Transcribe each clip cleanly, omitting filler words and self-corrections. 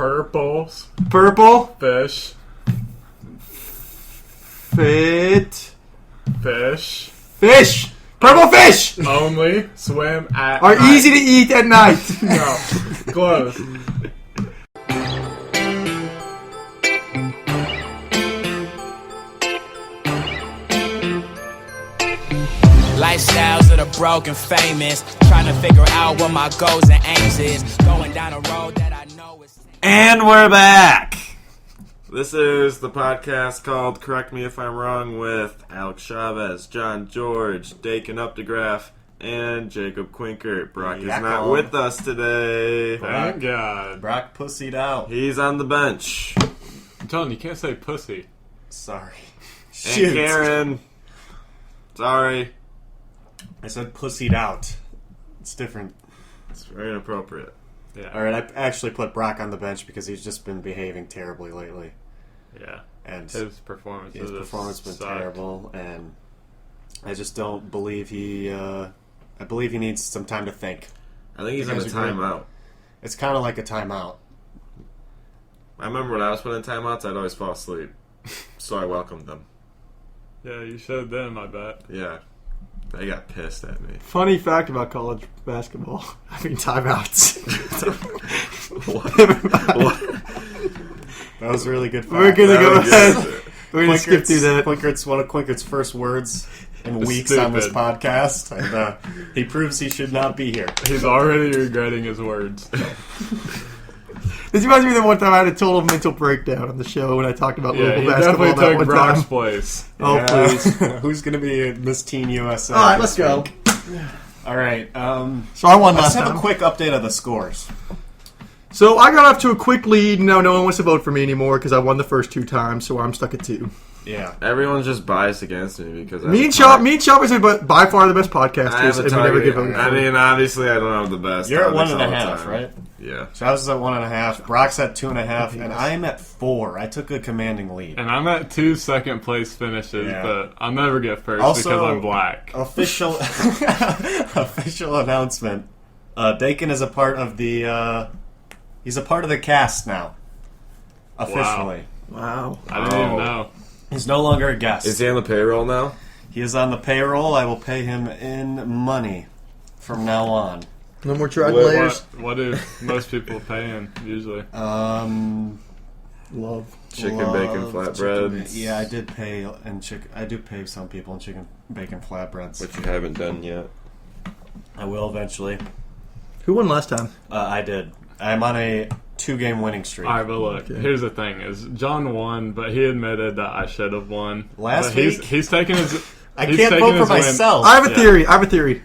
Purples. Purple. Fish. Fit. Fish. Fish. Purple fish. Only swim at Are night. easy to eat at night. No. Close. Lifestyles of the broken famous. Trying to figure out what my goals and aims is. Going down a road that I know is... And we're back. This is the podcast called Correct Me If I'm Wrong with Alex Chavez, John George, Dakin Updegraff, and Jacob Quinkert. Brock is not with us today. Thank God. Brock pussied out. He's on the bench. I'm telling you, you can't say pussy. Sorry. And Karen. Sorry. I said pussied out. It's different. It's very inappropriate. Yeah. Alright, I actually put Brock on the bench because he's just been behaving terribly lately. Yeah. And His performance his performance has been sucked. terrible, and I just don't believe he... I believe he needs some time to think. I think he's You in a guys agree? timeout. It's kind of like a timeout. I remember when I was put in timeouts, I'd always fall asleep. So I welcomed them. Yeah, you showed them, I bet. Yeah. They got pissed at me. Funny fact about college basketball. I mean, timeouts. What? That was a really good fact. We're going to That go was ahead. good. We're going to skip through that. Quinkert's one of Quinkert's first words in It's weeks on this stupid. podcast, and he proves he should not be here. He's already regretting his words. This reminds me of the one time I had a total mental breakdown on the show when I talked about Yeah, Louisville he basketball definitely that took one Brock's time. place. Oh, Yeah. please. Who's going to be Miss Teen USA? All right, let's go. All right. So I won Let's last have time. a quick update of the scores. So I got off to a quick lead. Now no one wants to vote for me anymore because I won the first 2 times, so I'm stuck at 2. Yeah. Everyone's just biased against me because Me and Chop are by far the best I have podcasters, a and we never get target. voted I for. mean, obviously, I don't have the best. You're at topics 1.5, all the time. right? Yeah. Travis is at 1.5. Brock's at 2.5, and I'm at 4. I took a commanding lead. And I'm at 2 second place finishes, Yeah. but I'll never get first Also- because I'm black. Official announcement. Dakin is a part of the. He's a part of the cast now. Officially, Wow. I didn't even know. he's no longer a guest. Is he on the payroll now? He is on the payroll. I will pay him in money from now on. No more drug What- layers. What do most people pay in usually? Love. Chicken, Love bacon, chicken flatbreads. yeah, I did pay I do pay some people in chicken, bacon, flatbreads. Which you haven't done yet. I will eventually. Who won last time? I did. I'm on a 2-game winning streak. All right, but look, Okay. here's the thing: is John won, but he admitted that I should have won. Last But he's week? he's taking his. I he's can't taking vote for his win. myself. I have a Yeah. theory.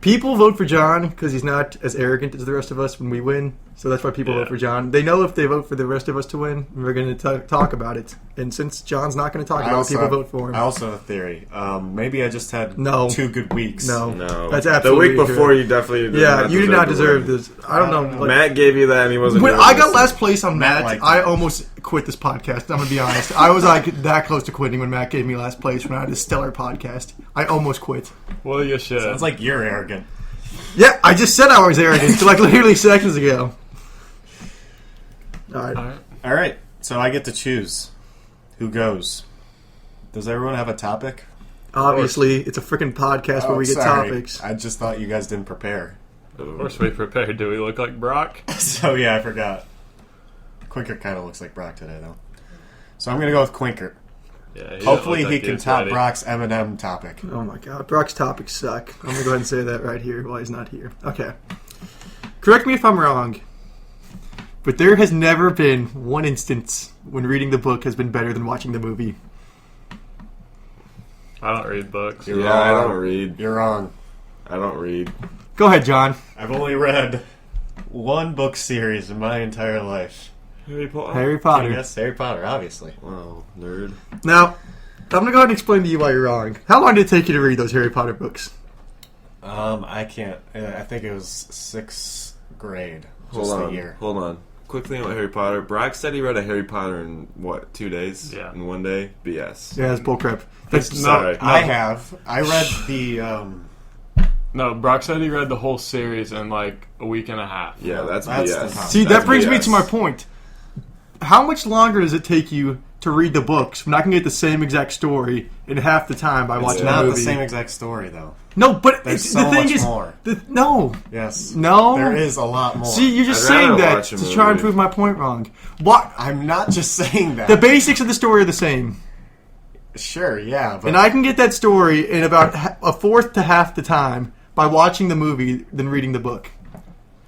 People vote for John because he's not as arrogant as the rest of us when we win. So that's why people Yeah. vote for John. They know if they vote for the rest of us to win, we're going to talk about it. And since John's not going to talk about it, people vote for him. I also have a theory. Maybe I just had No. 2 good weeks. No. No. That's The absolutely week before, correct. you definitely did Yeah, not you did not to deserve win. this. I don't know. Like, Matt gave you that, and he wasn't when doing I got this. last place on Matt Matt, liked I it. almost quit this podcast. I'm going to be honest. I was like that close to quitting when Matt gave me last place when I had this stellar podcast. I almost quit. Well, you should. Sounds like you're arrogant. Yeah, I just said I was arrogant like literally seconds ago. All right. All right. All right, so I get to choose who goes. Does everyone have a topic? Obviously, it's a freaking podcast where we get sorry. topics. I just thought you guys didn't prepare. Of course, we prepared. Do we look like Brock? So yeah, I forgot. Quinker kind of looks like Brock today, though. So I'm going to go with Quinker. Yeah. He Hopefully doesn't he look can like he's top ready. Brock's M&M topic. Oh my god, Brock's topics suck. I'm gonna go ahead and say that right here while he's not here. Okay. Correct me if I'm wrong, but there has never been one instance when reading the book has been better than watching the movie. I don't read books. You're Yeah, I wrong. don't read. You're wrong. I don't read. Go ahead, John. I've only read one book series in my entire life. Harry Potter. Harry Potter. Yes, Harry Potter, obviously. Wow, nerd. Now, I'm gonna go ahead and explain to you why you're wrong. How long did it take you to read those Harry Potter books? I can't. I think it was 6th grade. Hold Just on. a year. Hold on. Quick thing about Harry Potter. Brock said he read a Harry Potter in, 2 days? Yeah. In 1 day? BS. Yeah, it's bullcrap. That's Sorry. I have. I read the. No, Brock said he read the whole series in like a week and a half. Yeah, that's That's BS. the top. See, That's that brings me BS. to my point. how much longer does it take you to read the books when I can get the same exact story in half the time by watching the Not movie? the same exact story, though. No, but There's the so thing much is, more. No. Yes. No. There is a lot more. See, you're just I'd rather saying that watch a to try and movie. prove my point wrong. What? I'm not just saying that. The basics of the story are the same. Sure, yeah. But And I can get that story in about a fourth to half the time by watching the movie than reading the book.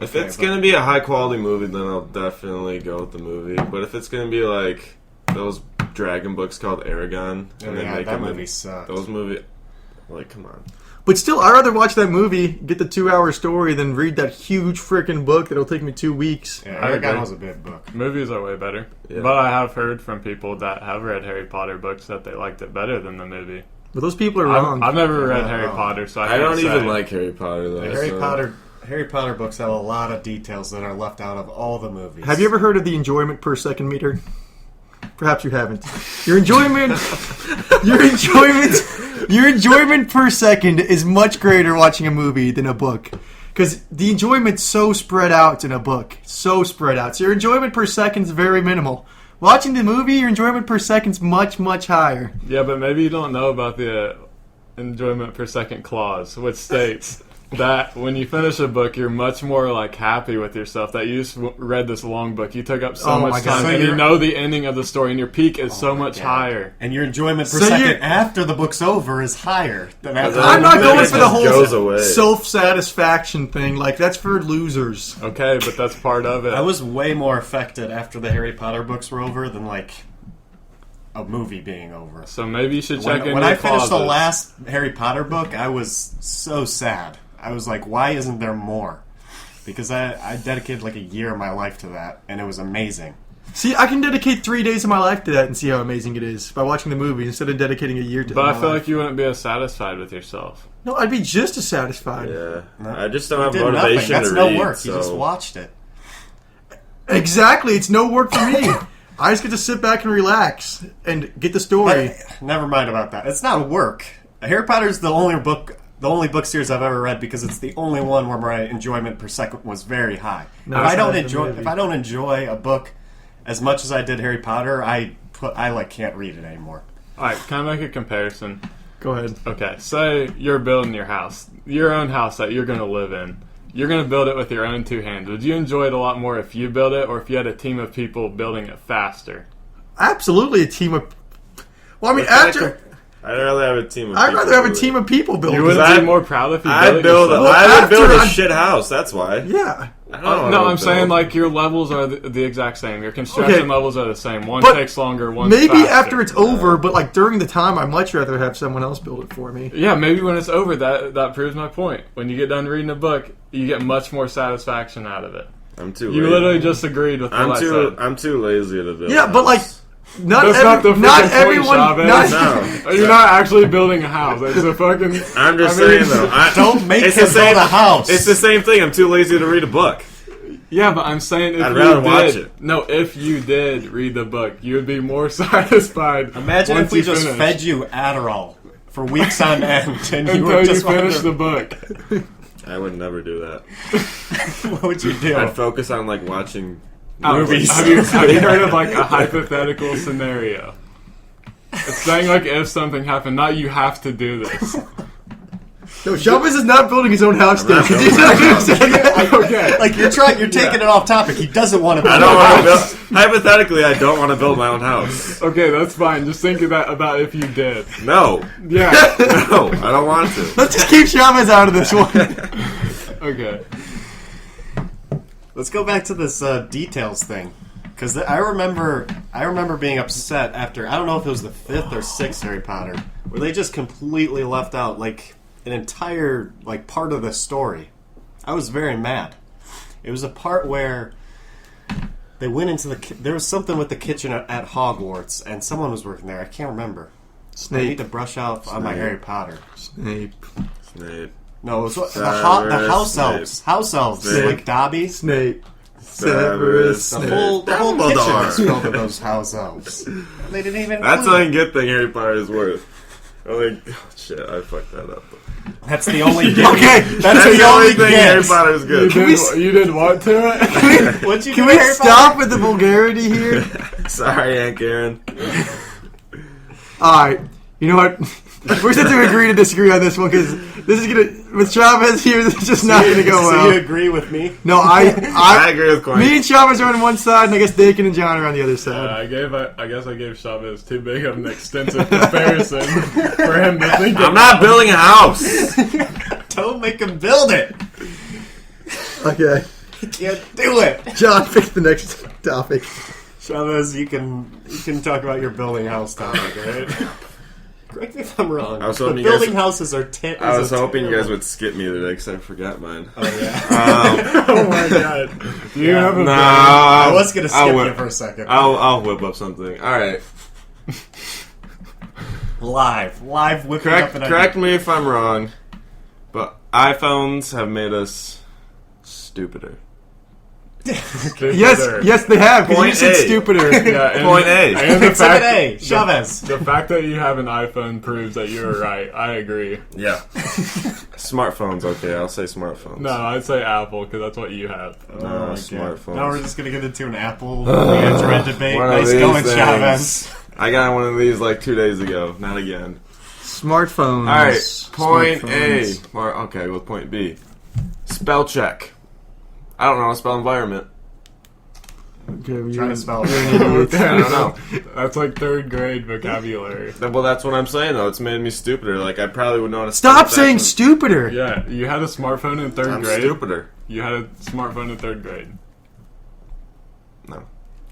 If it's going to be a high-quality movie, then I'll definitely go with the movie. But if it's going to be like those dragon books called Aragon, and they make that them movie sucked. those movies, like, come on. But still, I'd rather watch that movie, get the 2-hour story, than read that huge freaking book that'll take me 2 weeks. Yeah, I Aragon agree. was a big book. Movies are way better. Yeah. But I have heard from people that have read Harry Potter books that they liked it better than the movie. But those people are wrong. I've never read not Harry wrong. Potter, so I don't can't even say. like Harry Potter, though. The Harry Potter books have a lot of details that are left out of all the movies. Have you ever heard of the enjoyment per second meter? Perhaps you haven't. Your enjoyment per second is much greater watching a movie than a book. Because the enjoyment's so spread out in a book. So spread out. So your enjoyment per second is very minimal. Watching the movie, your enjoyment per second is much, much higher. Yeah, but maybe you don't know about the enjoyment per second clause, which states that when you finish a book, you're much more like happy with yourself that you just read this long book. You took up so Oh my much God. time, So and you you're- know the ending of the story, and your peak is so much God. higher. And your enjoyment per So second you're- after the book's over is higher than after I'm not Then going it for the just whole goes away. self-satisfaction thing. Like, that's for losers. Okay, but that's part of it. I was way more affected after the Harry Potter books were over than, like, a movie being over. So maybe you should check in When your I finished the closets. last Harry Potter book, I was so sad. I was like, why isn't there more? Because I dedicated like a year of my life to that, and it was amazing. See, I can dedicate 3 days of my life to that and see how amazing it is by watching the movie instead of dedicating a year to it. But I feel like you wouldn't be as satisfied with yourself. No, I'd be just as satisfied. Yeah. No. I just don't You have did motivation nothing. That's to no read. work. So. You just watched it. Exactly, it's no work for me. I just get to sit back and relax and get the story. But, never mind about that. It's not work. Harry Potter's the only book series I've ever read because it's the only one where my enjoyment per second was very high. No, if it's I don't not the enjoy, movie. if I don't enjoy a book as much as I did Harry Potter, I like can't read it anymore. Alright, can I make a comparison? Go ahead. Okay, say you're building your house, your own house that you're going to live in. You're going to build it with your own 2 hands. Would you enjoy it a lot more if you build it or if you had a team of people building it faster? Absolutely a team of... Well, I mean, I'd after... rather have a team of I'd people rather have a build it. team of people build You it. wouldn't I- be more proud if you built I'd it build yourself? Well, I'd build a after shit house, that's why. Yeah. I don't know No, how I'm to saying build. like your levels are the exact same. Your construction Okay. levels are the same. One But takes longer, one Maybe faster. after it's over, but like during the time, I'd much rather have someone else build it for me. Yeah, maybe when it's over, that proves my point. When you get done reading a book, you get much more satisfaction out of it. I'm too You lazy. literally just agreed with what I said. I'm too lazy to build. Yeah, a but like, house. not, That's not the freaking not point, everyone... Chavez. Not, No. You're not actually building a house. It's a fucking... I'm just I mean- saying though. Don't make it's him the same, build a house. It's the same thing. I'm too lazy to read a book. Yeah, but I'm saying if I'd you rather did... watch it. No, if you did read the book, you would be more satisfied. Imagine once if we you just finish. fed you Adderall for weeks on end, and you Until were you just finish the wondering, book. I would never do that. what would you do? I'd focus on like watching Movies. Have you heard of like a hypothetical scenario? It's saying like if something happened, not you have to do this. no, Chavez is not building his own house still. not building He's not going to say that. Okay. Like you're taking it off topic. He doesn't want to build I don't a want to house. build. Hypothetically, I don't want to build my own house. Okay, that's fine. Just think about if you did. No, Yeah. no, I don't want to. Let's just keep Chavez out of this one. Okay. Let's go back to this details thing, because I remember being upset after, I don't know if it was the 5th or 6th Harry Potter, where they just completely left out like an entire like part of the story. I was very mad. It was a part where they went into there was something with the kitchen at Hogwarts, and someone was working there. I can't remember. I need Snape. to brush up on my Snape. Harry Potter. Snape. Snape. No, it was the Severus house Snape. elves. House elves, Snape. like Dobby. Snape. Severus Severus. The Snape. whole kitchen Dumbledore. is filled with those house elves. They didn't even. That's include only good thing Harry Potter is worth. I'm like, oh, shit, I fucked that up. That's the only gift. Okay, That's the only thing Harry gift. Potter is good. You did what to it? What'd you Can do, we Harry stop with the vulgarity here? Sorry, Aunt Karen. Alright, you know what? We're going to agree to disagree on this one because this is going to, with Chavez here, this is just not going to go So well. you agree with me? No, I agree with Corey. me and Chavez are on one side, and I guess Dakin and John are on the other side. I guess I gave Chavez too big of an extensive comparison for him to think. I'm not building a house. Don't make him build it. Okay, You can't do it. John, pick the next topic. Chavez, you can talk about your building house topic, right? Correct me if I'm wrong. I was but hoping you building guys- houses are I was hoping you guys would skip me today because I forgot mine. Oh yeah. Oh my god! Do you have a I was gonna skip you for a second. I'll whip up something. All right. Live whipping up an Correct me if I'm wrong, but iPhones have made us stupider. Yes, they have. Because you Point said A. stupider. Yeah, and, Point A. And the Exhibit fact, A, Chavez. the fact that you have an iPhone proves that you were right. I agree. Yeah. Smartphones, okay, I'll say smartphones. No, I'd say Apple because that's what you have. No, my smartphones. God. Now we're just gonna get into an Apple Android debate. One of Nice these going, things. Chavez. I got one of these like 2 days ago. Not again. Smartphones. All right, point Smartphones. A. Okay, with point B. Spell check. I don't know how to spell environment. Okay, we're Trying to spell it. I don't know. That's like third grade vocabulary. Well, that's what I'm saying, though. It's made me stupider. Like, I probably would know how to Stop spell saying check. stupider. Yeah, you had a smartphone in 3rd I'm grade. stupider. You had a smartphone in 3rd grade. No.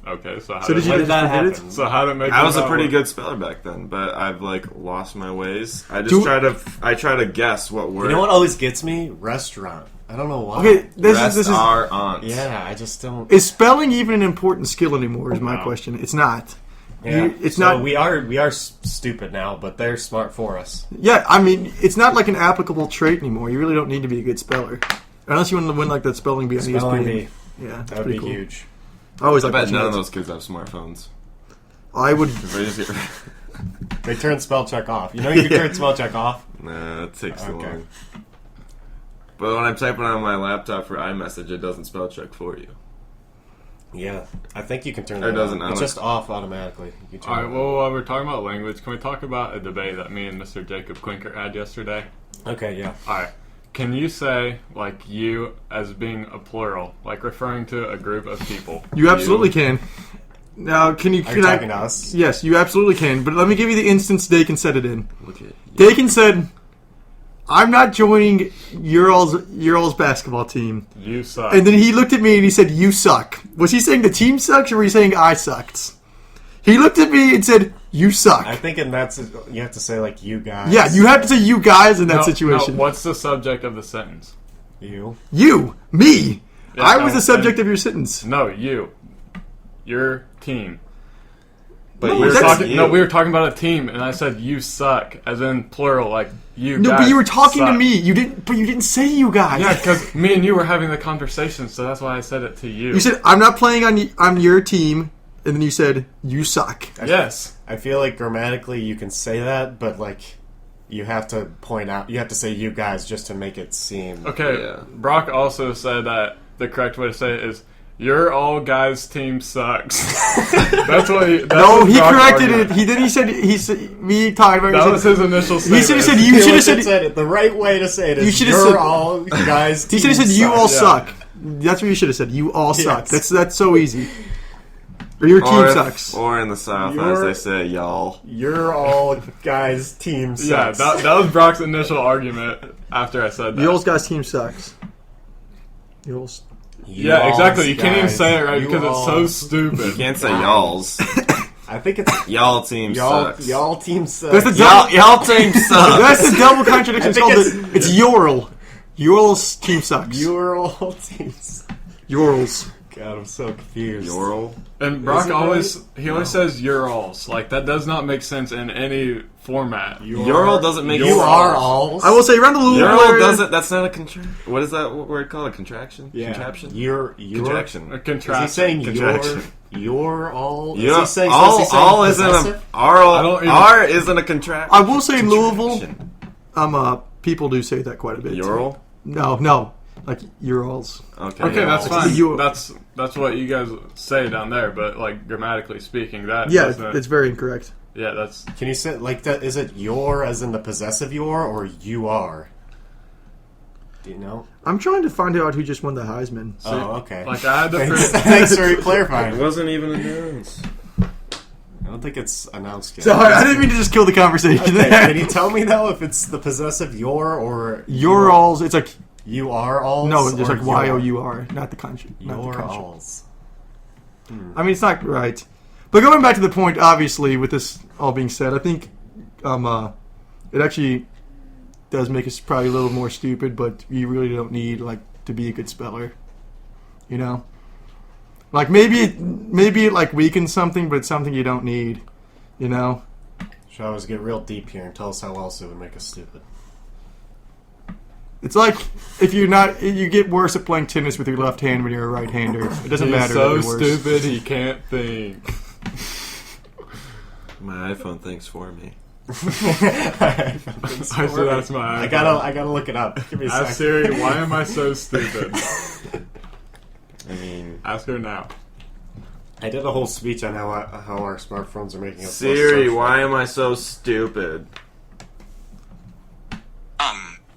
Okay, so how So did you When just did that forget it? happen? So how did it make? I you was a not pretty work? good speller back then, but I've, like, lost my ways. I just Do- try to guess what word. You know what always gets me? Restaurant. I don't know why. Okay, this Rest is our aunts. Yeah, I just don't. is spelling even an important skill anymore? Is my No. question. It's not. Yeah. It's So not. We are stupid now, but they're smart for us. Yeah, I mean, it's not like an applicable trait anymore. You really don't need to be a good speller, unless you want to win like that spelling bee on Spelling ESPN. bee. Yeah, that's That would pretty be cool. huge. I always I like bet that none of chance. those kids have smartphones. I would. They turn spell check off. You know you can turn spell check off? Nah, it takes too Okay. long. But when I'm typing on my laptop for iMessage, it doesn't spell check for you. Yeah. I think you can turn Or that doesn't, off. I It's don't- just off automatically. You can turn All right. it Well, while we're talking about language, can we talk about a debate that me and Mr. Jacob Quinker had yesterday? on. Okay, yeah. All right. Can you say like you as being a plural, like referring to a group of people? You absolutely can. Now, can you? Are Can you I? talking to us? Yes, you absolutely can. But let me give you the instance Dakin said it in. Look at Dakin said, "I'm not joining your all's basketball team." You suck. And then he looked at me and he said, "You suck." Was he saying the team sucks or were he saying I sucked? He looked at me and said, "You suck." I think in that you have to say like you guys. Yeah, you have to say "you guys" in that No, situation. no, what's the subject of the sentence? You. You, me. Yeah, I was no, the subject and- of your sentence. No, you. Your team. But No, We were that's- talking. No, we were talking about a team, and I said you suck, as in plural, like you. No, guys but you were talking to suck. me. You didn't. But you didn't say "you guys." Yeah, because me and you were having the conversation, so that's why I said it to you. You said I'm not playing on your team, and then you said you suck. yes. I feel like grammatically you can say that, but like you have to point out, you have to say you guys just to make it seem. Okay. Yeah. Brock also said that the correct way to say it is your all guys team sucks. That's what he. That's No, his he Brock corrected argument. it. He said me talking about. That he was said, his initial statement. he should have said I you feel should have like said it the right way to say it is You should have you're said- all guys. he should have said team you all sucks. suck. That's what you should have said. You all suck. Yes. That's so easy. Or your team sucks. Or in the South, as You're- they say, y'all. You're all guys team Yeah, sucks. that was Brock's initial argument after I said that. The old guy's team sucks. The old. Yeah, exactly. You can't even guys, say it right you because it's all- so stupid. You can't say y'all's. I think it's Y'all team sucks. y'all team sucks. That's the Y'all team sucks. That's the double contradiction. It's I think called it's Yorl. Yorl's team sucks. You're all teams. Yorls. God, I'm so confused. Yoral. And Brock Is it always right? he always says you're alls. Like that does not make sense in any format. Yoral doesn't make You sense. are alls. I will say around the Louisville Yoral area. doesn't. That's not a contraction. What is that word called? A contraction? Yeah. Contraption? You're Contraction. A Is contraction. he saying Contraction. you're all? Is Yeah. he saying, all is he saying all isn't possessive? a R. I don't even- R isn't a contraction. I will say in Louisville, people do say that quite a bit. Ural? No, like Urals. Okay, that's yeah. fine. That's what you guys say down there, but like grammatically speaking, that Yeah, doesn't- it's very incorrect. yeah, that's Can you say like that? Is it your as in the possessive your or you are? Do you know? I'm trying to find out who just won the Heisman. Oh, okay. like I had to. Thanks for It clarifying. wasn't even announced. I don't think it's announced yet. Sorry, I didn't mean to just kill the conversation Okay, there. can you tell me though if it's the possessive your or Urals, it's like you are alls? no, it's just or like Y-O-U-R, not the country. Not the Your country. alls. I mean, it's not right. But going back to the point, obviously, with this all being said, I think it actually does make us probably a little more stupid, but you really don't need, like, to be a good speller. You know? Like, maybe it like, weakens something, but it's something you don't need. You know? Should I always get real deep here and tell us how else it would make us stupid? It's like if you get worse at playing tennis with your left hand when you're a right-hander. It doesn't He's matter. so if you're worse. stupid he can't think. My iPhone thinks for me. I should ask my. I gotta look it up. Give me a Ask second. Siri, why am I so stupid? I mean, Ask her now. I did a whole speech on how our smartphones are making us Siri, why am I so stupid?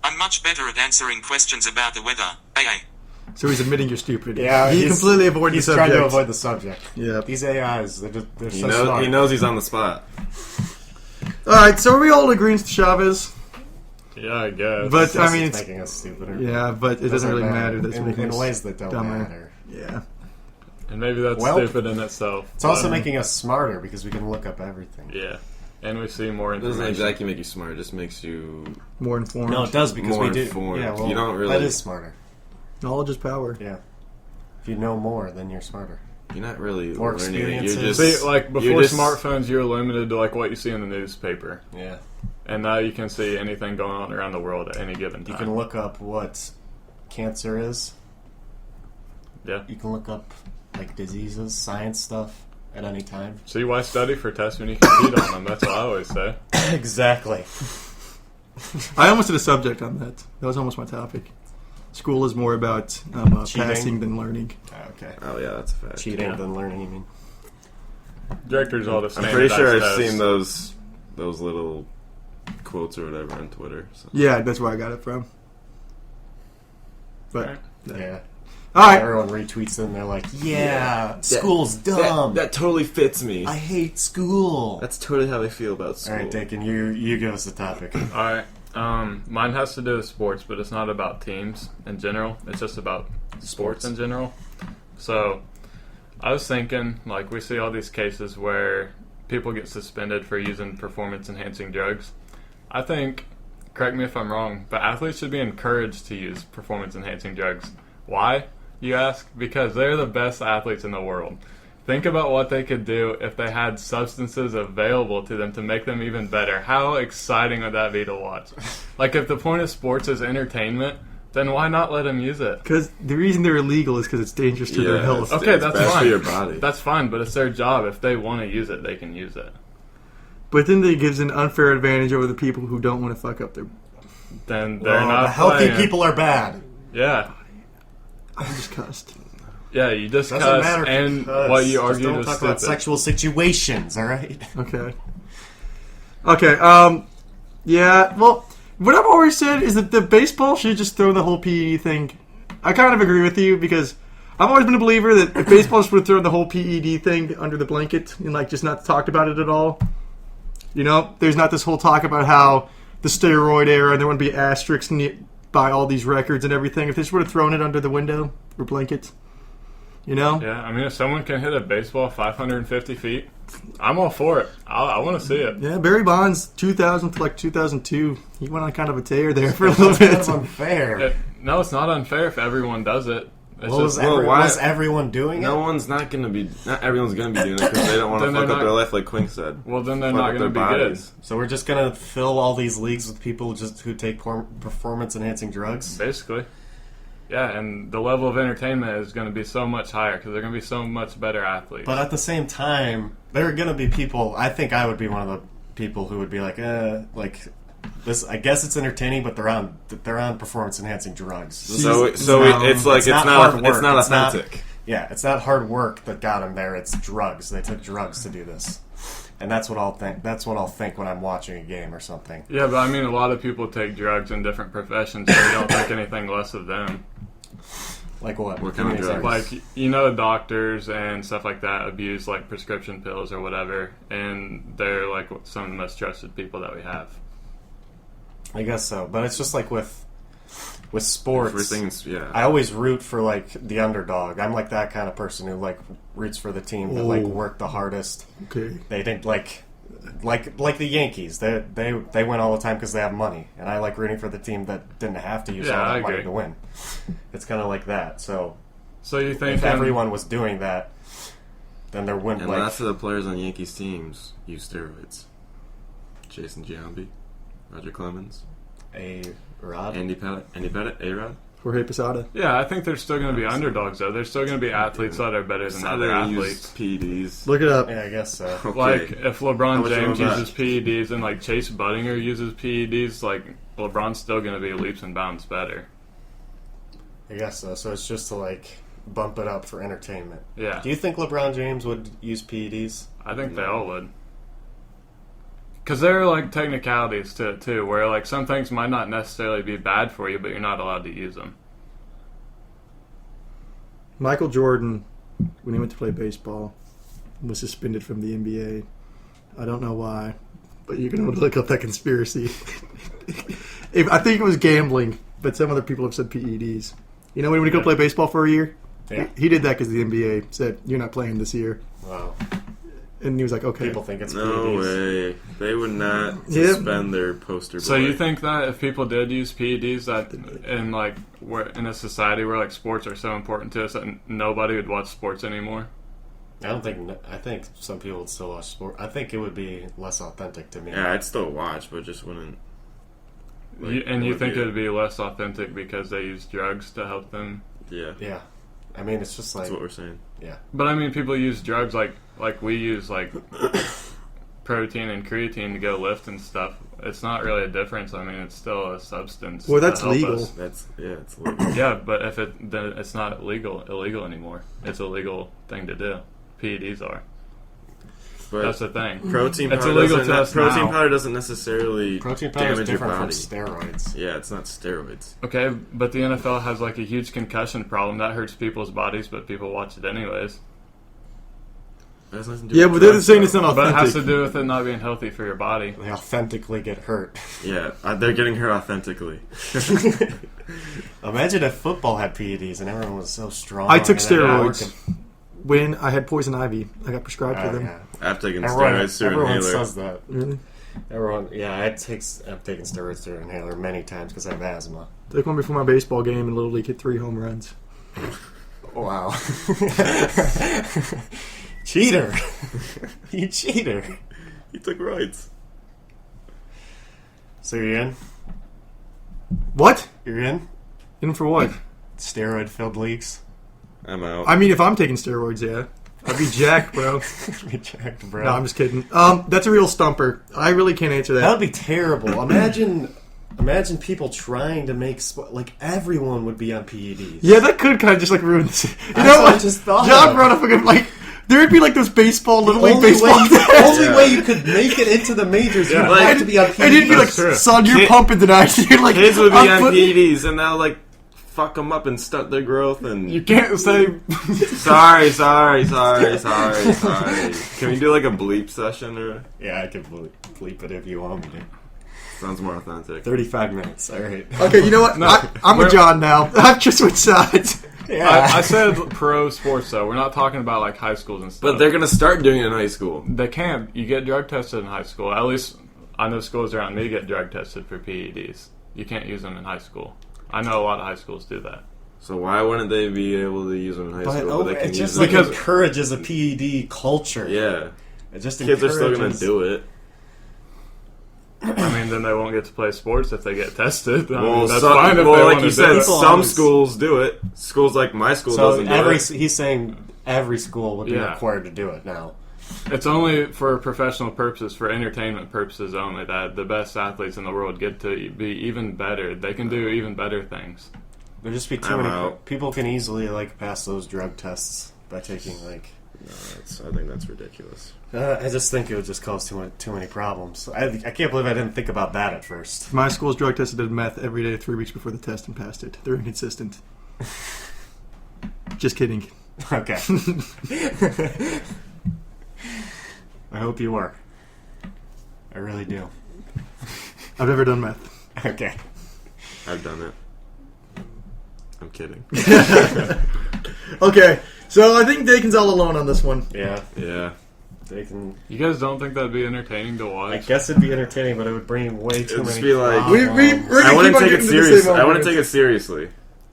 I'm much better at answering questions about the weather. AA. So he's admitting you're stupid. Yeah, he he's completely avoided the He's subject. trying to avoid the subject. Yeah. These AIs, they're He so smart. knows he's on the spot. All right, so are we all agreeing with Chavez? Yeah, I guess. But It's I mean, it's, making us stupider. yeah, but it doesn't really matter. That's in, making in us ways that don't dumber. matter. Yeah. and maybe that's Well, stupid in itself. It's also but, making us smarter because we can look up everything. yeah, and we see more It doesn't information. exactly make you smart. It just makes you More informed. No, it does because More we do. informed. Yeah, well, You don't really- That is smarter. Knowledge is power. Yeah. If you know more, then you're smarter. you're not really More learning it. You're experiences. just See, like before you're just- smartphones, you're limited to like what you see in the newspaper, Yeah. and now you can see anything going on around the world at any given time. You can look up what cancer is. Yeah. You can look up like diseases, science stuff at any time. See, why study for tests when you can cheat on them? That's what I always say. Exactly. I almost did a subject on that. That was almost my topic. School is more about passing than learning. Okay. Oh yeah, that's a fact. Cheating Yeah. than learning, you mean? Directors all the I'm pretty sure I've standardized seen tests. those little quotes or whatever on Twitter. So. Yeah, that's where I got it from. But Right. Yeah. all right, Everyone retweets them. They're like, "Yeah, school's dumb. That totally fits me. I hate school." That's totally how I feel about All school. right, Dick, and you give us the topic. All right. Mine has to do with sports, but it's not about teams in general. It's just about sports in general. So, I was thinking, like, we see all these cases where people get suspended for using performance-enhancing drugs. I think, correct me if I'm wrong, but athletes should be encouraged to use performance-enhancing drugs. Why, you ask? Because they're the best athletes in the world. Think about what they could do if they had substances available to them to make them even better. How exciting would that be to watch? Like, if the point of sports is entertainment, then why not let them use it? because the reason they're illegal is because it's dangerous to their health. Okay, it's that's bad fine. for your body. That's fine, but it's their job. If they want to use it, they can use it. But then it gives an unfair advantage over the people who don't want to fuck up their. Then they're Well, not the healthy playing. people are bad. Yeah. I just cussed. Yeah, you just Doesn't cuss, matter. and because what you just argued don't was talk stupid. about sexual situations. All right. Okay. Okay. Yeah. Well, what I've always said is that the baseball should just throw the whole PED thing. I kind of agree with you because I've always been a believer that if baseball just would have thrown the whole PED thing under the blanket and like just not talked about it at all. You know, there's not this whole talk about how the steroid era and there wouldn't be asterisks by all these records and everything. If they just would have thrown it under the window or blanket, you know. Yeah, I mean, if someone can hit a baseball 550 feet, I'm all for it. I want to see it. Yeah, Barry Bonds, 2000 to like 2002, he went on kind of a tear there for a little That's kind bit. of unfair. No, it's not unfair if everyone does it. It's Well, just, was everyone doing No it? one's not gonna be. Not everyone's gonna be doing it because they don't want to Then fuck they're up their not- life, like Quink said. well, then they're Fuck not up going to their be good. bodies. So we're just gonna fill all these leagues with people just who take performance-enhancing drugs. Basically. Yeah, and the level of entertainment is going to be so much higher because they're going to be so much better athletes. But at the same time, there are gonna be people. I think I would be one of the people who would be like, I guess it's entertaining, but they're on performance enhancing drugs. So it's not hard work. It's not authentic. It's not hard work that got them there. It's drugs. They took drugs to do this, and that's what I'll think. That's what I'll think when I'm watching a game or something. Yeah, but I mean, a lot of people take drugs in different professions, so you don't think anything less of them. Like what? What kind of drugs? Like, doctors and stuff like that abuse like prescription pills or whatever, and they're like some of the most trusted people that we have. I guess so, but it's just like with sports. Everything's, yeah. I always root for like the underdog. I'm like that kind of person who like roots for the team that like worked the hardest. Okay. They didn't like the Yankees. They win all the time because they have money, and I like rooting for the team that didn't have to use all that money to win. It's kind of like that. So you think if everyone was doing that, then there wouldn't. And like, lots of the players on Yankees teams use steroids. Jason Giambi, Roger Clemens, A-Rod? Andy Pettit, A-Rod. Jorge Posada. Yeah, I think there's still going to be underdogs, though. There's still going to be athletes that are better than other athletes. PEDs. Look it up. Yeah, I guess so. Okay. Like, if LeBron James you know uses PEDs and, like, Chase Buttinger uses PEDs, like, LeBron's still going to be leaps and bounds better. I guess so. So it's just to, like, bump it up for entertainment. Yeah. Do you think LeBron James would use PEDs? I think they all would. Because there are, like, technicalities to it, too, where, like, some things might not necessarily be bad for you, but you're not allowed to use them. Michael Jordan, when he went to play baseball, was suspended from the NBA. I don't know why, but you're going to look up that conspiracy. I think it was gambling, but some other people have said PEDs. You know, when he go play baseball for a year? Yeah. He did that because the NBA said, you're not playing this year. Wow. And he was like, okay. People think it's No PEDs. way. They would not suspend their poster boy. So you think that if people did use PEDs, that in like we're in a society where like sports are so important to us that nobody would watch sports anymore? I think some people would still watch sport. I think it would be less authentic to me. Yeah, I'd still watch, but just wouldn't. You think it would be less authentic because they use drugs to help them? Yeah. Yeah. I mean, it's just like... That's what we're saying. Yeah. But I mean, people use drugs like we use like protein and creatine to go lift and stuff. It's not really a difference. I mean, it's still a substance. Well, that's to help legal. us. It's legal. Yeah, but if then it's not illegal anymore. It's a legal thing to do. PEDs are. But that's the thing. Protein it's powder illegal to us protein now. powder doesn't necessarily Protein powder is damage your different body. from steroids. Yeah, it's not steroids. Okay, but the NFL has like a huge concussion problem that hurts people's bodies, but people watch it anyways. That has nothing to do Yeah, with but they're drugs, saying it's not But authentic. it has to do with it not being healthy for your body. They authentically get hurt. Yeah, they're getting hurt authentically. Imagine if football had PEDs and everyone was so strong. I took and they were steroids working. when I had poison ivy. I got prescribed for them. Yeah. I've taken Everyone, steroids through everyone inhaler. says that. Really? Everyone, yeah, I've taken steroids through an inhaler many times because I have asthma. Took one before my baseball game and Little League hit 3 home runs. Wow. Cheater. You cheater. He took roids. So you're in? What? You're in? In for what? Steroid-filled leagues? I'm out. I mean, if I'm taking steroids, yeah. I'd be jacked, bro. Reject, bro. No, I'm just kidding. That's a real stumper. I really can't answer that. That would be terrible. Imagine people trying to make like everyone would be on PEDs. Yeah, that could kind of just like ruin this. You That's know what I what? just thought John of. brought up a good like. There'd be like those Little League Only baseball. only way you could make it into the majors, you'd Like- have to be on PEDs. And it'd be like, That's true. son, you're Kid- pumping tonight. You're like, Kids would be I'm on put- PEDs, and that'll like fuck them up and stunt their growth. And You can't say. sorry. Can we do like a bleep session or Yeah, I can bleep it if you want me to. sounds more authentic? 35 minutes. All right. Okay, you know what? No. I'm with John now. I've just switched sides. Yeah. I said pro sports though. We're not talking about like high schools and stuff. But they're gonna start doing it in high school. They can't. You get drug tested in high school. At least I know schools around me get drug tested for PEDs. You can't use them in high school. I know a lot of high schools do that. So why wouldn't they be able to use them in high But school? But they it can use just them. like Because- encourages a PED culture. Yeah, It just kids are still gonna encourages- do it. I mean, then they won't get to play sports if they get tested. I mean, Well, that's some, fine if they like want you to said, do it. People some always- schools do it. Schools like my school So doesn't do it. he's saying every school would be Yeah. required to do it now. It's only for professional purposes, for entertainment purposes only, that the best athletes in the world get to be even better. They can do even better things. There'd just be too many people can easily pass those drug tests by taking No, I think that's ridiculous. I just think it would just cause too many problems. I can't believe I didn't think about that at first. My school's drug tested did meth every day 3 weeks before the test and passed it. They're inconsistent. Just kidding. Okay. I hope you are. I really do. I've never done meth. Okay. I've done it. I'm kidding. Okay, so I think Dakin's all alone on this one. Yeah. Yeah. They can. You guys don't think that'd be entertaining to watch? I guess it'd be entertaining, but it would bring way too It'd many. just be like- problems. We're I gonna wouldn't keep on take it getting to the serious. same I wouldn't arguments. take it seriously.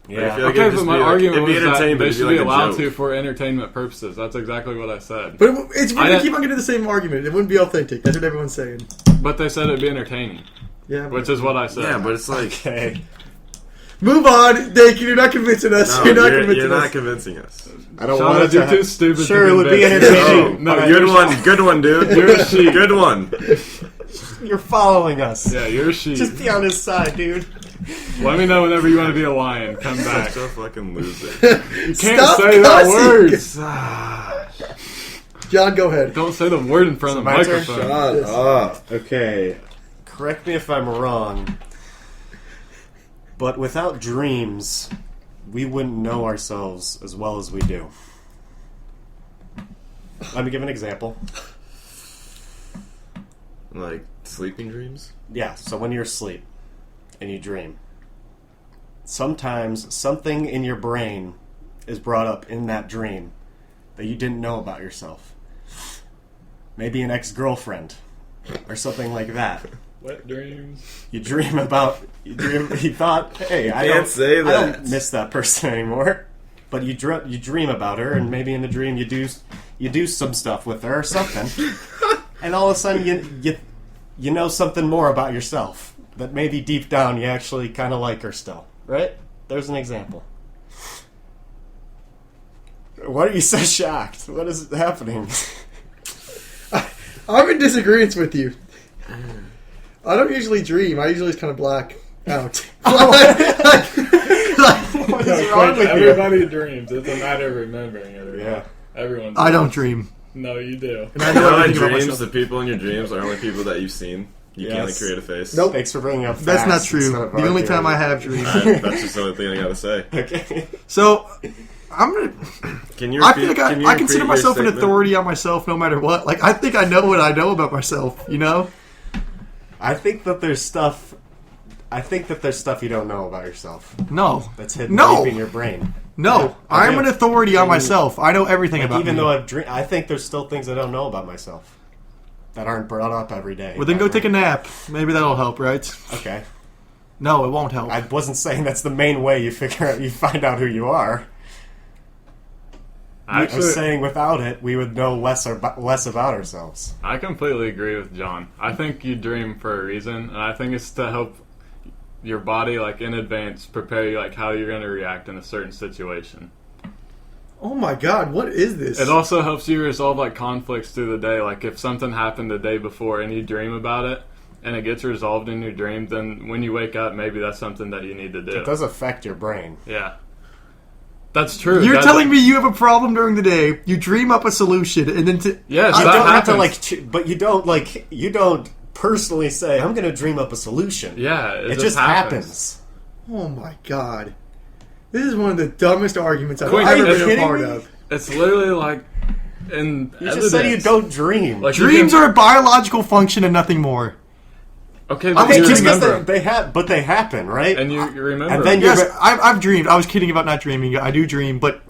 Yeah. I feel like Okay, it'd but just my be argument it'd be was that entertaining, but they it'd should be be like a allowed joke. to for entertainment purposes. That's exactly what I said. But we're I gonna didn't- keep on getting the same argument. It wouldn't be authentic. That's what everyone's saying. But they said it'd be entertaining, Yeah. which is what I said. Yeah, but it's like Okay. Move on, Dakin. You're not convincing us. no, you're not convincing you're us. not convincing us. I don't Sean, want you're to. too stupid. Sure, to it would be convince. entertaining. No, Good one, dude. You're a sheep. Good one. You're following us. Yeah, you're a sheep. Just be on his side, dude. Let me know whenever you want to be a lion. Come back. Such a fucking loser. You can't Stop say that cussing. word. John, go ahead. Don't say the word in front of the my turn? microphone. Shut up. Okay. Correct me if I'm wrong, but without dreams, we wouldn't know ourselves as well as we do. Let me give an example. Like sleeping dreams? Yeah, so when you're asleep and you dream, sometimes something in your brain is brought up in that dream that you didn't know about yourself. Maybe an ex-girlfriend or something like that. Wet dreams. You thought, hey, I can't don't say I that. don't miss that person anymore. But you dream about her, and maybe in the dream you do some stuff with her or something, and all of a sudden you know something more about yourself that maybe deep down you actually kind of like her still. Right? There's an example. Why are you so shocked? What is happening? I'm in disagreement with you. I don't usually dream. I usually just kind of black out. What is wrong with you? Everybody dreams. It's a matter of remembering it. Yeah. Everyone. I don't dream. No, you do. And I You know know, like everything about dreams, myself. the people in your dreams are only people that you've seen. You can't like Yes. create a face. Nope. Thanks for bringing up That's not facts true. instead of The only time I arguing. have dreams. That's just the only thing I gotta say. Okay. So, I'm gonna. Can you I repeat, feel like can you I repeat consider your myself an statement? authority on myself no matter what. Like, I think I know what I know about myself, you know? I think that there's stuff you don't know about yourself No. that's hidden No. deep in your brain. No. Yeah, I I'm do. an authority on And- myself. I know everything Like, about even me. though I think there's still things I don't know about myself that aren't brought up every day. Well, then go take a nap. Maybe that'll help, right? Okay. No, it won't help. I wasn't saying that's the main way you find out who you are. I Actually, was saying without it, we would know less about ourselves. I completely agree with John. I think you dream for a reason, and I think it's to help your body, like in advance, prepare you like how you're going to react in a certain situation. Oh my god, what is this? It also helps you resolve like conflicts through the day. Like if something happened the day before and you dream about it, and it gets resolved in your dream, then when you wake up, maybe that's something that you need to do. It does affect your brain. Yeah. That's true. You're That's- telling me you have a problem during the day, you dream up a solution, and then Yes, You that don't have to happens. but you don't personally say, I'm going to dream up a solution. Yeah, It just happens. Oh my god. This is one of the dumbest arguments I've Quinn, ever are you been a kidding part me? of. It's literally like in You just said you don't dream. Like you Dreams can- are a biological function and nothing more. okay, but Okay, you just remember because they happen, right? and you remember. And then them. you're Yes, I've dreamed. I was kidding about not dreaming. I do dream, but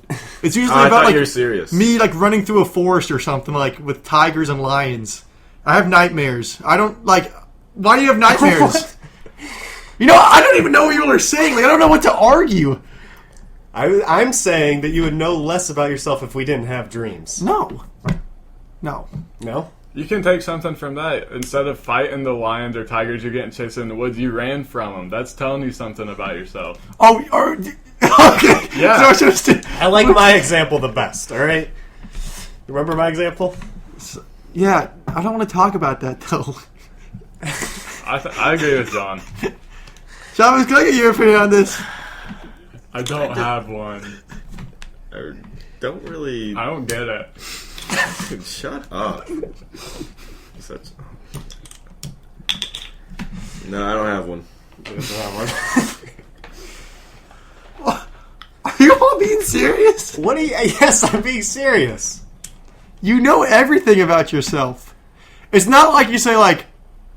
it's usually I about thought like you were serious. me like running through a forest or something like with tigers and lions. I have nightmares. I don't like. Why do you have nightmares? What? You know, I don't even know what you are saying. Like, I don't know what to argue. I'm saying that you would know less about yourself if we didn't have dreams. No. No. No? You can take something from that. Instead of fighting the lions or tigers you're getting chased in the woods, you ran from them. That's telling you something about yourself. Oh, okay. Yeah. So, I like my example the best, alright? Remember my example? Yeah, I don't want to talk about that, though. I agree with John. Chavez, can I get your opinion on this? I don't have one. I don't really. I don't get it. Shut up. Such. No, I don't have one. Are you all being serious? What are you? Yes, I'm being serious. You know everything about yourself. It's not like you say, like,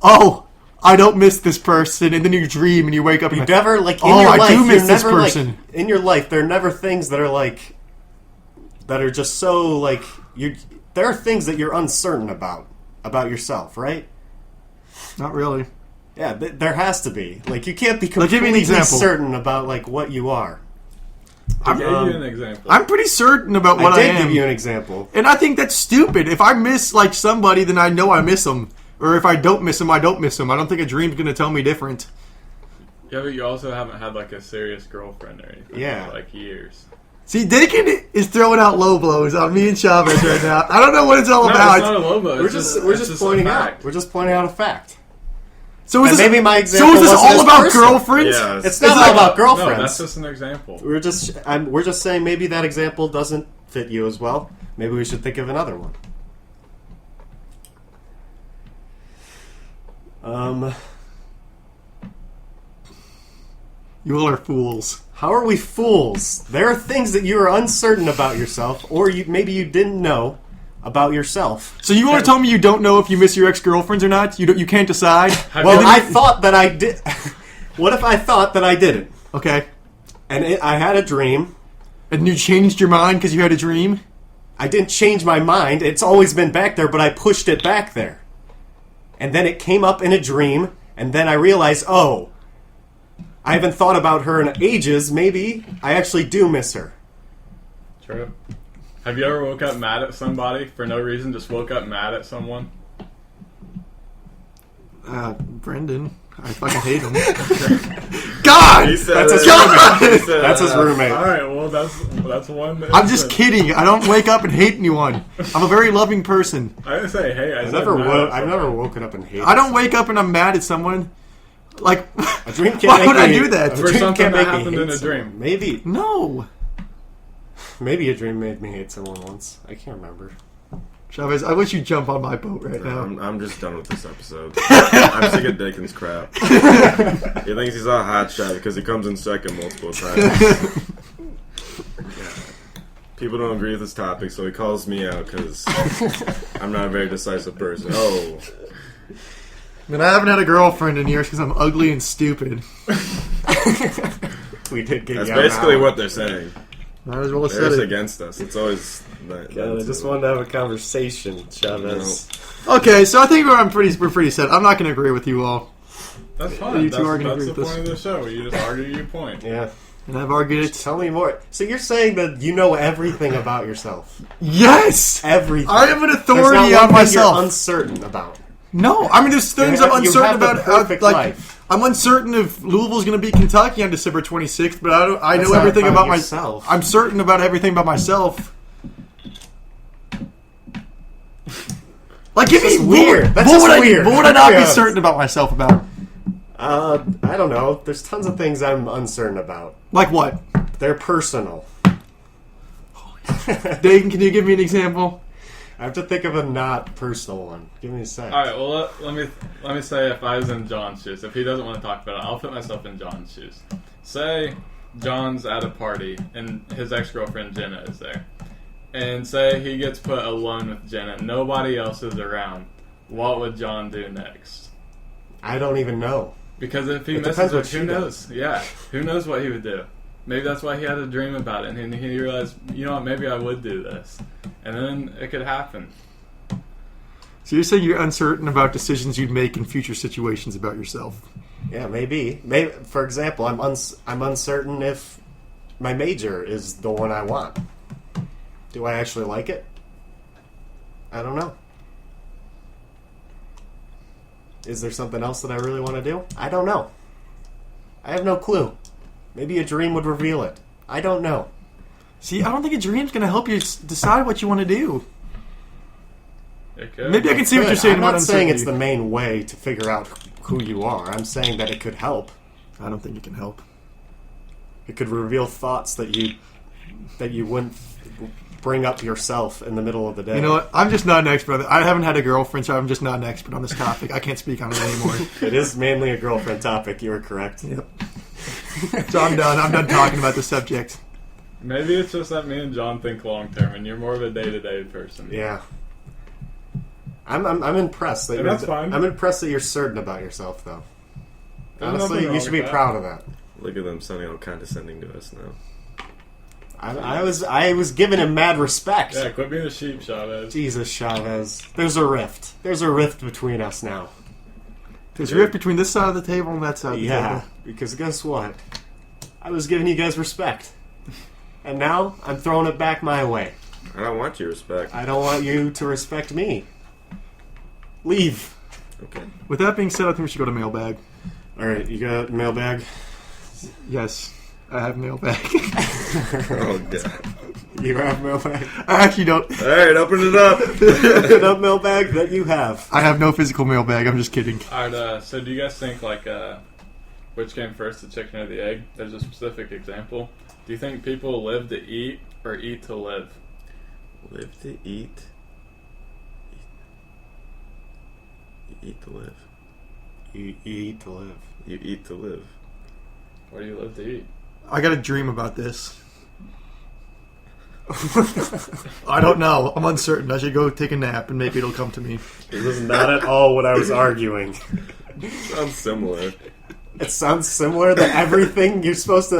oh, I don't miss this person, and then you dream and you wake up and You you're never, like, in oh, your I life, do miss you're this never, person. like, in your life, there are never things that are, like, that are just so, like, there are things that you're uncertain about yourself, right? Not really. Yeah, there has to be. Like, you can't be give me an completely example. certain about, like, what you are. I gave you an example. I'm pretty certain about what I did am. give you an example. And I think that's stupid. If I miss, like, somebody, then I know I miss them. Or if I don't miss them, I don't miss them. I don't think a dream's going to tell me different. Yeah, but you also haven't had, like, a serious girlfriend or anything Yeah. for, like, years. See, Dakin is throwing out low blows on me and Chavez right now. I don't know what it's all No, about. it's not a low blow. We're It's just it's pointing a out. fact. We're just pointing out a fact. So is And this, maybe my so example is this wasn't all as about personal. girlfriends? Yeah, It's not all like- about No, girlfriends. that's just an example. We're just saying maybe that example doesn't fit you as well. Maybe we should think of another one. You all are fools. How are we fools? There are things that you are uncertain about yourself, or maybe you didn't know about yourself. So you want to tell me you don't know if you miss your ex-girlfriends or not? You can't decide? Well, I thought that I did. What if I thought that I didn't? Okay. And I had a dream. And you changed your mind because you had a dream? I didn't change my mind. It's always been back there, but I pushed it back there. And then it came up in a dream, and then I realized, oh, I haven't thought about her in ages. Maybe I actually do miss her. True. Have you ever woke up mad at somebody for no reason? Just woke up mad at someone? Brendan. I fucking hate him. God! He said That's his God! He said That's his roommate. Alright, well, that's one. I'm just kidding. I don't wake up and hate anyone. I'm a very loving person. I didn't say, hey, I've said never, mad at I've never someone. woken up and hated. I don't wake up and I'm mad at someone. Like, A dream can't why make would I me- do that? a For dream something can't that make me happened hate in a someone. dream. Maybe No. a dream made me hate someone once. I can't remember. Chavez, I wish you'd jump on my boat right now. I'm just done with this episode. I'm sick of Dakin's crap. He thinks he's a hot shot because he comes in second multiple times. People don't agree with this topic, so he calls me out because I'm not a very decisive person. Oh. I mean, I haven't had a girlfriend in years because I'm ugly and stupid. We did get That's you on basically that what they're saying. Might as well have They're said it. against us. It's always that. one. I just wanted to have a conversation, Chavez. Okay, so I think we're pretty set. I'm not going to agree with you all. That's fine. You two That's, are gonna that's agree the with point of the show. You just argue your point. Yeah. And I've argued it. Tell me more. So you're saying that you know everything about yourself? Yes! Everything. I am an There's authority not on one thing myself. You're uncertain about. No, I mean, there's things I'm you uncertain have the about. perfect life. I'm uncertain if Louisville's going to beat Kentucky on December 26th, but I That's know not everything about about yourself. myself. I'm certain about everything about myself. Like, give That's me weird. That's what just would weird. What would I not be Yeah. certain about myself about? I don't know. There's tons of things I'm uncertain about. Like what? They're personal. Dayton, can you give me an example? I have to think of a not personal one. Give me a sec. All right. Well, let me say if I was in John's shoes, if he doesn't want to talk about it, I'll put myself in John's shoes. Say John's at a party and his ex-girlfriend Jenna is there, and say he gets put alone with Jenna, nobody else is around. What would John do next? I don't even know. Because if he It misses depends her, what who she knows? Yeah, who knows what he would do? Maybe that's why he had a dream about it, and he realized, you know what, maybe I would do this, and then it could happen. So you're saying you're uncertain about decisions you'd make in future situations about yourself? Yeah, maybe. Maybe. For example, I'm uncertain if my major is the one I want. Do I actually like it? I don't know. Is there something else that I really want to do? I don't know. I have no clue. Maybe a dream would reveal it. I don't know. See, I don't think a dream's going to help you decide what you want to do. It could. Maybe I can see what you're saying I'm about not saying it's uncertainty. the main way to figure out who you are. I'm saying that it could help. I don't think it can help. It could reveal thoughts that you wouldn't bring up yourself in the middle of the day. You know what? I'm just not an expert. I haven't had a girlfriend, so I'm just not an expert on this topic. I can't speak on it anymore. It is mainly a girlfriend topic. You were correct. Yep. So I'm done. I'm done talking about the subject. Maybe it's just that me and John think long term, and you're more of a day-to-day person. Yeah. I'm impressed that And that's fine. I'm impressed that you're certain about yourself, though. There's Honestly, nothing wrong you should be with that. proud of that. Look at them sounding all condescending to us now. I was giving him mad respect. Yeah, quit being a sheep, Chavez. Jesus, Chavez. There's a rift. There's a rift between us now. There's a rift between this side of the table and that side of the Yeah, table. because guess what? I was giving you guys respect. And now I'm throwing it back my way. I don't want your respect. I don't want you to respect me. Leave. Okay. With that being said, I think we should go to mailbag. Alright, you got mailbag? Yes, I have mailbag. Oh, God. You have mailbag? I actually don't. All right, open it up. Open up mailbag that you have. I have no physical mailbag. I'm just kidding. Alright, so do you guys think, like, which came first, the chicken or the egg? There's a specific example. Do you think people live to eat or eat to live? Live to eat. You eat to live. You eat to live. You eat to live. Or do you live to eat? I got a dream about this. I don't know. I'm uncertain. I should go take a nap and maybe it'll come to me. This is not at all what I was arguing. Sounds similar. It sounds similar that everything you're supposed to,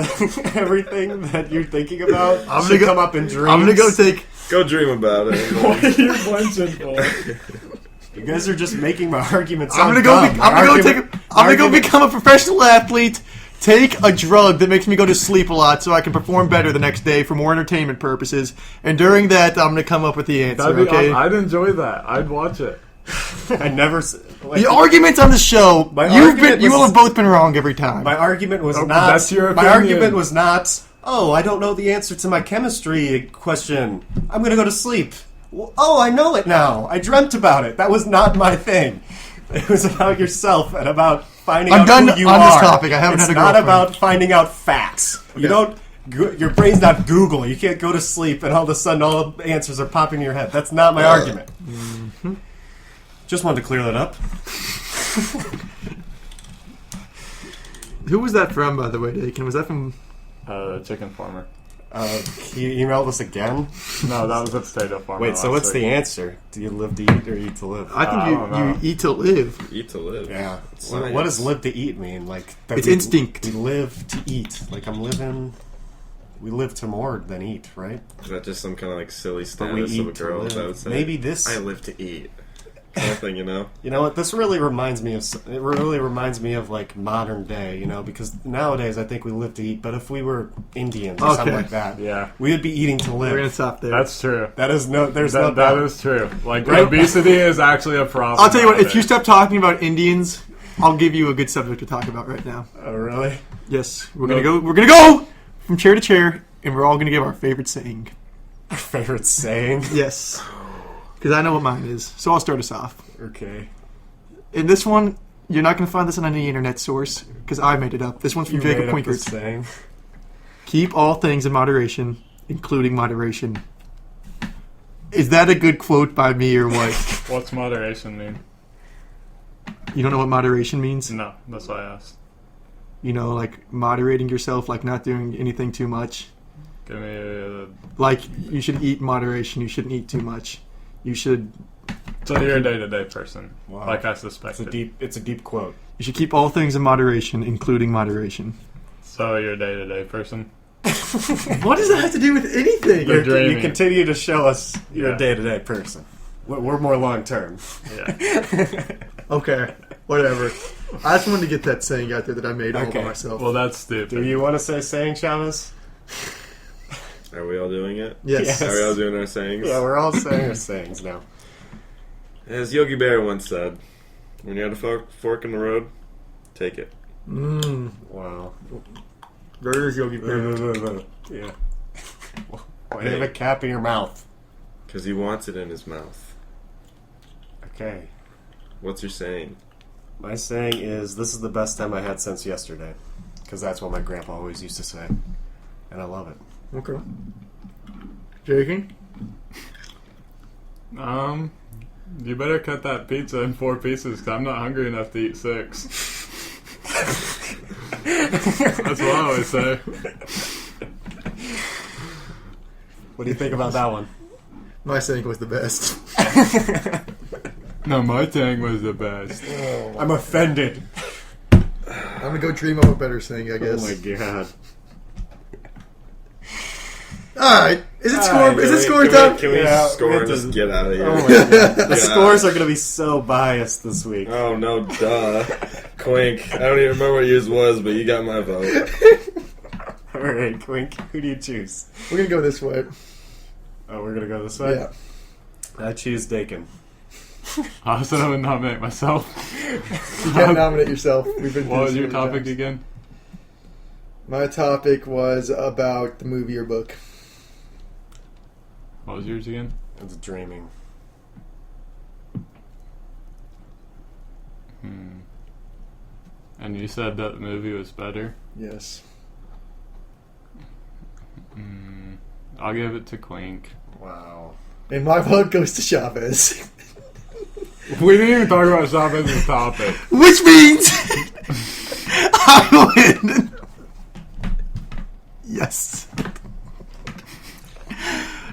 everything that you're thinking about should come up in dreams. I'm gonna go take. Go dream about it. What are you flinching for? You guys are just making my argument I'm sound gonna go. dumb. I'm gonna go become a professional athlete. Take a drug that makes me go to sleep a lot so I can perform better the next day for more entertainment purposes. And during that, I'm gonna come up with the answer. Okay. I'd enjoy that. I'd watch it. I never. Like, The arguments on the show, My you argument will was- have both been wrong every time. my argument was not. that's your my opinion. argument was not. Oh, I don't know the answer to my chemistry question. I'm gonna go to sleep. Well, oh, I know it now. I dreamt about it. That was not my thing. It was about yourself and about finding I'm out done who you on are. this topic. I haven't it's had a not girlfriend. about finding out facts. You don't. Your brain's not Google. You can't go to sleep and all of a sudden all the answers are popping in your head. That's not my argument. Just wanted to clear that up. Who was that from, by the way, Dakin? Was that from? Chicken farmer. Can you email this again? No, that was a potato farmer. Wait, so last what's week. the answer? Do you live to eat or eat to live? I think I don't know. you eat to live. Eat to live. Yeah. It's What does science. live to eat mean? Like that It's we- instinct. We live to eat. Like I'm living. We live to more than eat, right? Is that just some kind of like silly But we status of a eat to girl live. that would say, Maybe this. I live to eat. Kind of thing, you know? You know what? This really reminds me of. It really reminds me of like modern day. You know, because nowadays I think we live to eat. But if we were Indians or something Okay. like that, Yeah. we would be eating to We're gonna live. stop there. That's true. That is no. There's no. That doubt. is true. Like, Right? obesity is actually a problem. I'll tell you what. If you nowadays. stop talking about Indians, I'll give you a good subject to talk about right now. Oh really? Yes, we're gonna go. We're gonna go from chair to chair, and we're all gonna give our favorite saying. Our favorite saying. Yes, because I know what mine is. So I'll start us off. Okay. In this one, you're not gonna find this on any internet source because I made it up. This one's from You Jacob made up this Quinkert. saying. Keep all things in moderation, including moderation. Is that a good quote by me or what? What's moderation mean? You don't know what moderation means? No, that's why I asked. You know, like moderating yourself, like not doing anything too much. Give me a... Like you should eat in moderation. You shouldn't eat too much. You should. So you're a day-to-day person, Wow. like I It's a suspected. deep. It's a deep quote. You should keep all things in moderation, including moderation. So you're a day-to-day person? What does that have to do with anything? You're You dreaming. continue to show us you're Yeah. a day-to-day person. We're more long-term. Yeah. Okay, whatever. I just wanted to get that saying out there that I made all Okay. by myself. Well, that's stupid. Do you want to say saying, Chavez? Are we all doing it? yes. Yes. Are we all doing our sayings? Yeah, we're all saying our sayings now. As Yogi Bear once said, when you're at a fork in the road, take it. Wow. There's Yogi Bear. Yeah. Why do you have a cap in your mouth? Because he wants it in his mouth. Okay. What's your saying? My saying is, this is the best time I had since yesterday. Because that's what my grandpa always used to say. And I love it. Okay. Jakey? You better cut that pizza in 4 pieces because I'm not hungry enough to eat 6. That's what I always say. What do you think about that one? My saying was the best. No, my thing was the best. I'm offended. I'm gonna go dream of a better saying, I guess. Oh my god. Alright. Is it score? Is it score time? Can we Yeah, score it and just doesn't- get out of here? Oh my god. The Yeah. scores are going to be so biased this week. Oh, no, duh. Quink. I don't even remember what yours was, but you got my vote. Alright, Quink, who do you choose? We're gonna go this way. Oh, we're going to go this way? Yeah. I choose Dakin. I also would nominate myself. You can't nominate yourself. We've been What was through your this so many topic times. again? My topic was about the movie or book. What was yours again? It's dreaming. And you said that the movie was better? Yes. I'll give it to Quink. Wow. And my vote goes to Chavez. We didn't even talk about Chavez's topic. Which means I win. Yes.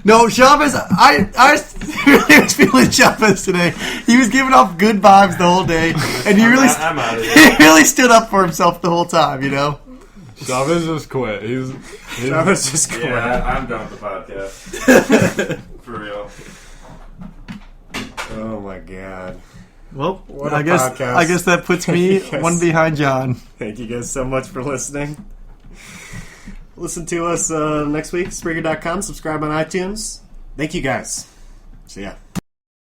No, Chavez, I really was feeling Chavez today. He was giving off good vibes the whole day, and he really, I'm out of here. he really stood up for himself the whole time, you know? Chavez just quit. He's Travis just quit. Yeah, I'm done with the podcast. For real. Oh my god. Well, What a I guess podcast. I guess that puts me Yes. one behind John. Thank you guys so much for listening. Listen to us next week, Spreaker.com. Subscribe on iTunes. Thank you guys. See ya.